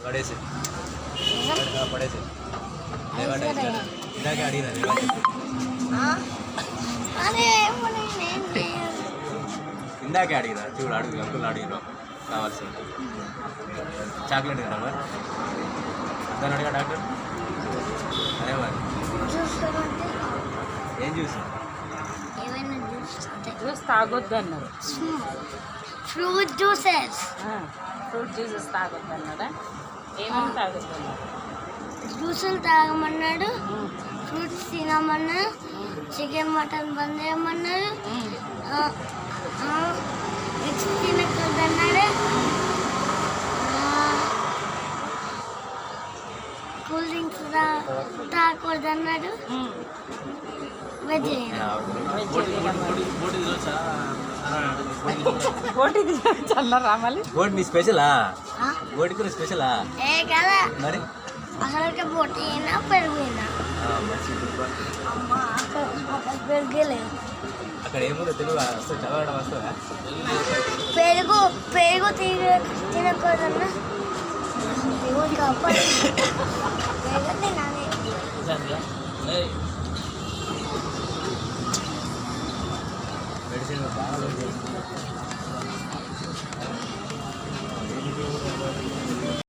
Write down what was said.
పడేసి పడేసి ఇందాకే అడిగినా ఇందాకే అడిగినా చూడు అడుగు అంకుల్ అడిగిన కావాల్సింది చాక్లెట్ కదా మరి దాన్ని అడిగా డాక్టర్ అదే మరి ఏం చూసి జ్యూస్ తాగొద్దు అన్నారు. ఫ్రూట్ జ్యూసెస్ తాగొద్దు అన్నారా? ఏమేమి తాగొద్దు అన్నారు? జ్యూసులు తాగమన్నాడు, ఫ్రూట్స్ తినమన్నాడు, చికెన్ మటన్ బంద్ చేయమన్నాడు, ఎగ్స్ తినకూడదు అన్నాడు, కూల్ డ్రింక్స్ తాగకూడదు అన్నాడు, వెజ్ బోటి చల్లరా మళ్ళీ బోటి నీ స్పెషలా? బోటి కూర స్పెషలా? ఏ కదా మరి అసలు బోటి అయినా పెరుగు పెరుగలేదు. అక్కడ ఏముందో తెలుగు వస్తుంది చదవడం వస్తుందా? పెరుగు పెరుగు తినకూడదన్నా పెరుగు తినాలి. మెడిసిన్ బాగా